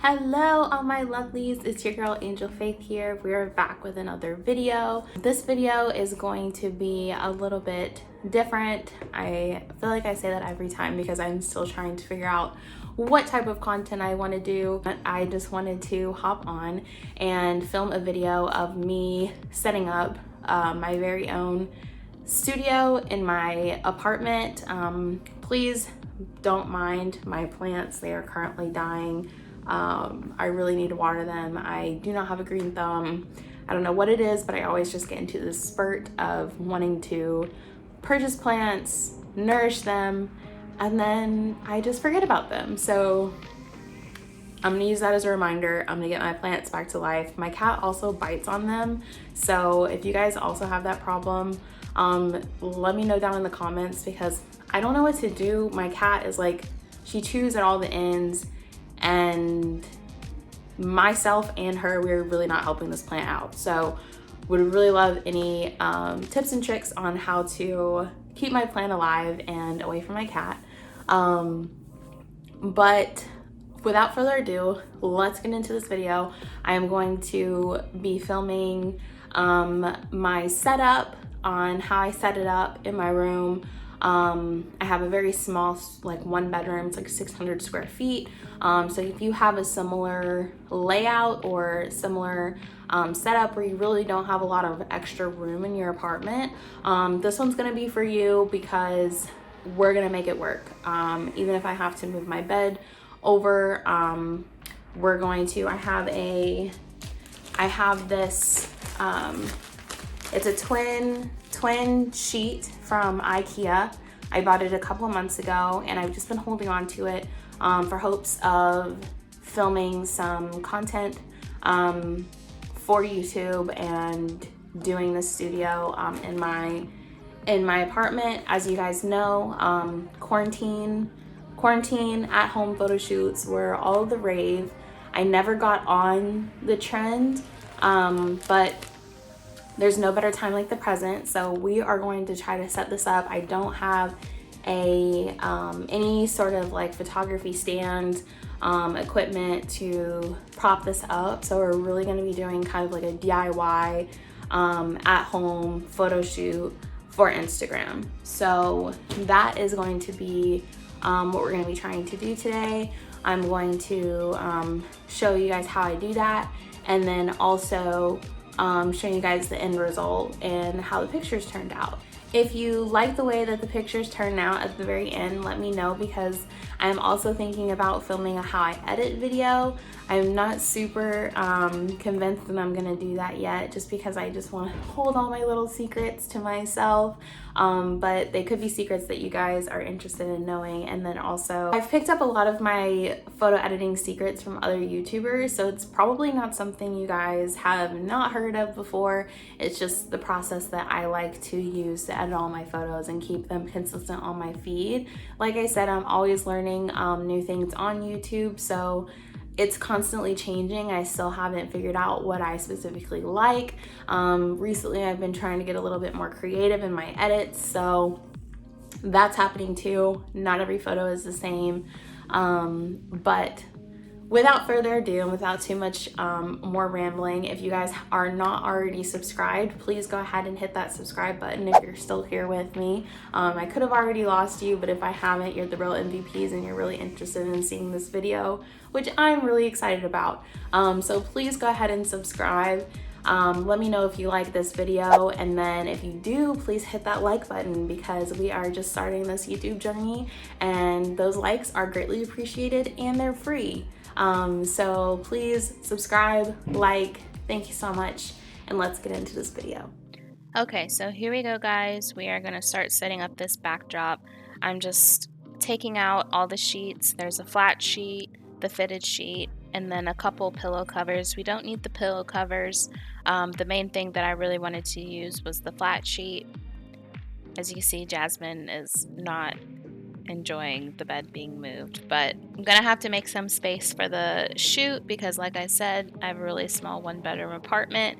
Hello all my lovelies, it's your girl Angel Faith here. We're back with another video. This video is going to be a little bit different. I feel like I say that every time because I'm still trying to figure out what type of content I want to do. I just wanted to hop on and film a video of me setting up my very own studio in my apartment. Please don't mind my plants, they are currently dying. I really need to water them. I do not have a green thumb. I don't know what it is, but I always just get into this spurt of wanting to purchase plants, nourish them, and then I just forget about them. So I'm gonna use that as a reminder. I'm gonna get my plants back to life. My cat also bites on them. So if you guys also have that problem, let me know down in the comments because I don't know what to do. My cat is like, she chews at all the ends, and myself and her, we're really not helping this plant out. So would really love any tips and tricks on how to keep my plant alive and away from my cat. But without further ado, let's get into this video. I am going to be filming my setup on how I set it up in my room. I have a very small, like, one bedroom. It's like 600 square feet. So if you have a similar layout or similar setup where you really don't have a lot of extra room in your apartment, this one's gonna be for you because we're gonna make it work. Even if I have to move my bed over, we're going to. I have this, it's a twin sheet from IKEA. I bought it a couple of months ago and I've just been holding on to it for hopes of filming some content for YouTube and doing the studio in my apartment. As you guys know, quarantine at home photo shoots were all the rave. I never got on the trend, but there's no better time like the present. So we are going to try to set this up. I don't have any sort of like photography stand equipment to prop this up. So we're really going to be doing kind of like a DIY at home photo shoot for Instagram. So that is going to be what we're going to be trying to do today. I'm going to show you guys how I do that, and then also showing you guys the end result and how the pictures turned out. If you like the way that the pictures turn out at the very end, let me know because I'm also thinking about filming a how I edit video. I'm not super convinced that I'm gonna do that yet just because I just want to hold all my little secrets to myself. But they could be secrets that you guys are interested in knowing. And then also I've picked up a lot of my photo editing secrets from other YouTubers, so it's probably not something you guys have not heard of before. It's just the process that I like to use to edit all my photos and keep them consistent on my feed. Like I said, I'm always learning new things on YouTube, so it's constantly changing. I still haven't figured out what I specifically like. Recently I've been trying to get a little bit more creative in my edits, so that's happening too. Not every photo is the same, but without further ado and without too much more rambling, if you guys are not already subscribed, please go ahead and hit that subscribe button if you're still here with me. I could have already lost you, but if I haven't, you're the real MVPs and you're really interested in seeing this video, which I'm really excited about. So please go ahead and subscribe. Let me know if you like this video, and then if you do, please hit that like button because we are just starting this YouTube journey and those likes are greatly appreciated and they're free. So please subscribe, like, thank you so much, and let's get into this video. Okay, so here we go, guys. We are going to start setting up this backdrop. I'm just taking out all the sheets. There's a flat sheet, the fitted sheet, and then a couple pillow covers. We don't need the pillow covers. The main thing that I really wanted to use was the flat sheet. As you can see, Jasmine is not enjoying the bed being moved, but I'm gonna have to make some space for the shoot because, like I said, I have a really small one-bedroom apartment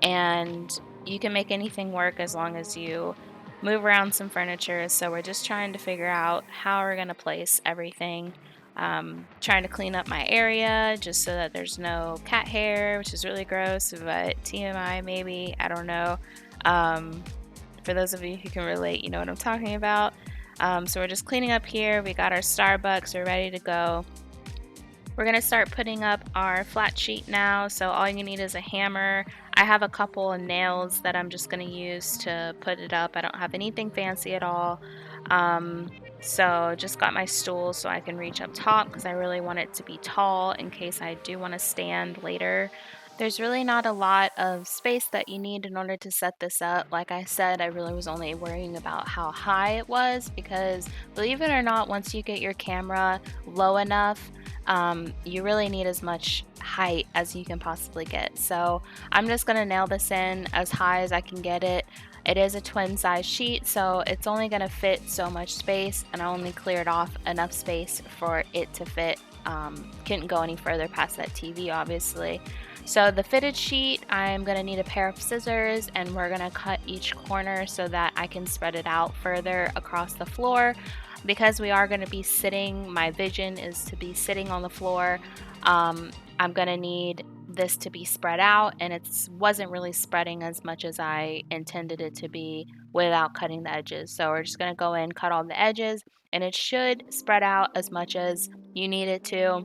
and you can make anything work as long as you move around some furniture. So we're just trying to figure out how we're gonna place everything. Trying to clean up my area just so that there's no cat hair, which is really gross, but TMI maybe, I don't know. For those of you who can relate, you know what I'm talking about. So we're just cleaning up here. We got our Starbucks, we're ready to go. We're gonna start putting up our flat sheet now. So all you need is a hammer. I have a couple of nails that I'm just gonna use to put it up. I don't have anything fancy at all. So just got my stool so I can reach up top because I really want it to be tall in case I do want to stand later. There's really not a lot of space that you need in order to set this up. Like I said, I really was only worrying about how high it was because, believe it or not, once you get your camera low enough, you really need as much height as you can possibly get. So I'm just gonna nail this in as high as I can get it. It is a twin size sheet, so it's only gonna fit so much space, and I only cleared off enough space for it to fit. Couldn't go any further past that TV, obviously. So the fitted sheet, I'm gonna need a pair of scissors, and we're gonna cut each corner so that I can spread it out further across the floor. Because we are gonna be sitting, my vision is to be sitting on the floor. I'm gonna need this to be spread out, and it wasn't really spreading as much as I intended it to be without cutting the edges. So we're just gonna go in, cut all the edges, and it should spread out as much as you need it to.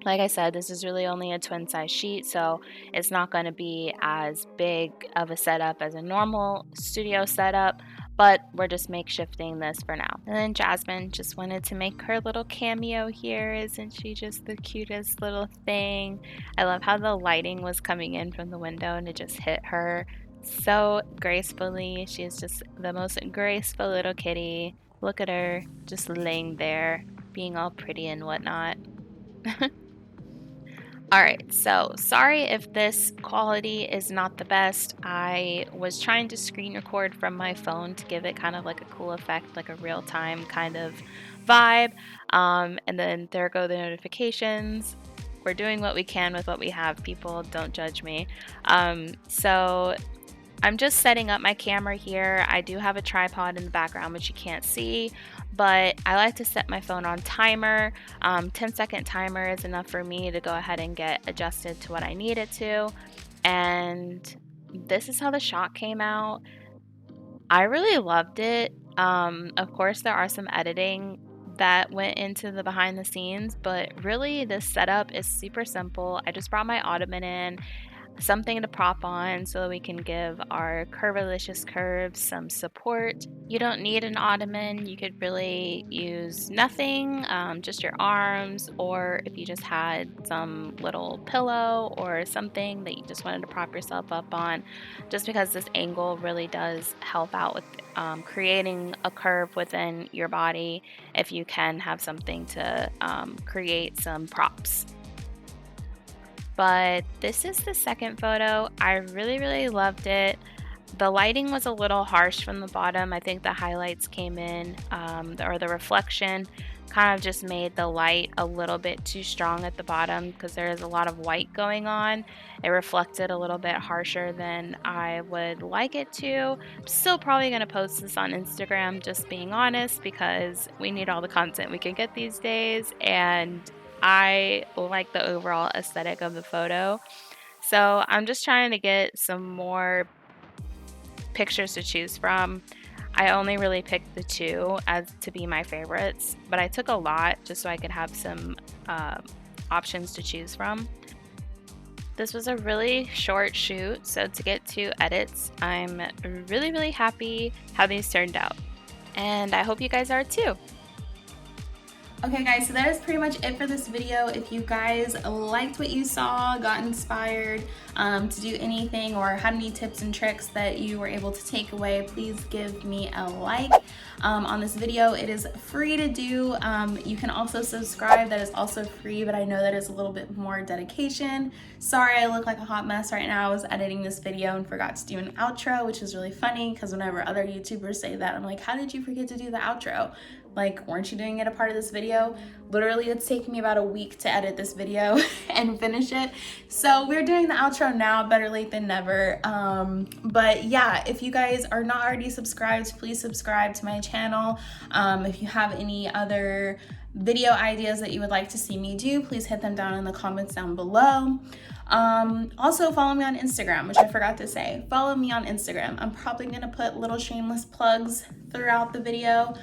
Like I said, this is really only a twin size sheet, so it's not going to be as big of a setup as a normal studio setup, but we're just makeshifting this for now. And then Jasmine just wanted to make her little cameo here. Isn't she just the cutest little thing? I love how the lighting was coming in from the window and it just hit her so gracefully. She is just the most graceful little kitty. Look at her just laying there, being all pretty and whatnot. Alright, so sorry if this quality is not the best. I was trying to screen record from my phone to give it kind of like a cool effect, like a real-time kind of vibe. And then there go the notifications. We're doing what we can with what we have, people. Don't judge me. So I'm just setting up my camera here. I do have a tripod in the background, which you can't see, but I like to set my phone on timer. 10-second timer is enough for me to go ahead and get adjusted to what I need it to. And this is how the shot came out. I really loved it. Of course, there are some editing that went into the behind the scenes, but really this setup is super simple. I just brought my ottoman in, something to prop on so that we can give our curvilicious curves some support. You don't need an ottoman. You could really use nothing, just your arms, or if you just had some little pillow or something that you just wanted to prop yourself up on, just because this angle really does help out with creating a curve within your body if you can have something to create some props. But this is the second photo. I really loved it. The lighting was a little harsh from the bottom. I think the highlights came in, or the reflection kind of just made the light a little bit too strong at the bottom because there is a lot of white going on. It reflected a little bit harsher than I would like it to. I'm still probably going to post this on Instagram, just being honest, because we need all the content we can get these days, and I like the overall aesthetic of the photo. So I'm just trying to get some more pictures to choose from. I only really picked the two as to be my favorites, but I took a lot just so I could have some options to choose from. This was a really short shoot, so to get 2 edits, I'm really happy how these turned out. And I hope you guys are too. Okay guys, so that is pretty much it for this video. If you guys liked what you saw, got inspired to do anything, or had any tips and tricks that you were able to take away, please give me a like on this video. It is free to do. You can also subscribe. That is also free, but I know that is a little bit more dedication. Sorry I look like a hot mess right now. I was editing this video and forgot to do an outro, which is really funny because whenever other YouTubers say that, I'm like, how did you forget to do the outro? Like, weren't you doing it a part of this video? Literally, it's taking me about a week to edit this video and finish it. So we're doing the outro now, better late than never. But yeah, if you guys are not already subscribed, please subscribe to my channel. If you have any other video ideas that you would like to see me do, please hit them down in the comments down below. Also follow me on Instagram, which I forgot to say. Follow me on Instagram. I'm probably gonna put little shameless plugs throughout the video.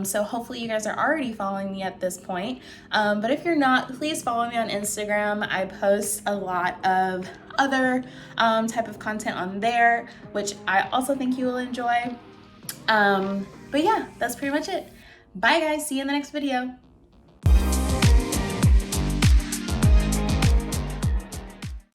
So hopefully you guys are already following me at this point. But if you're not, please follow me on Instagram. I post a lot of other type of content on there, which I also think you will enjoy. But yeah, that's pretty much it. Bye guys, see you in the next video.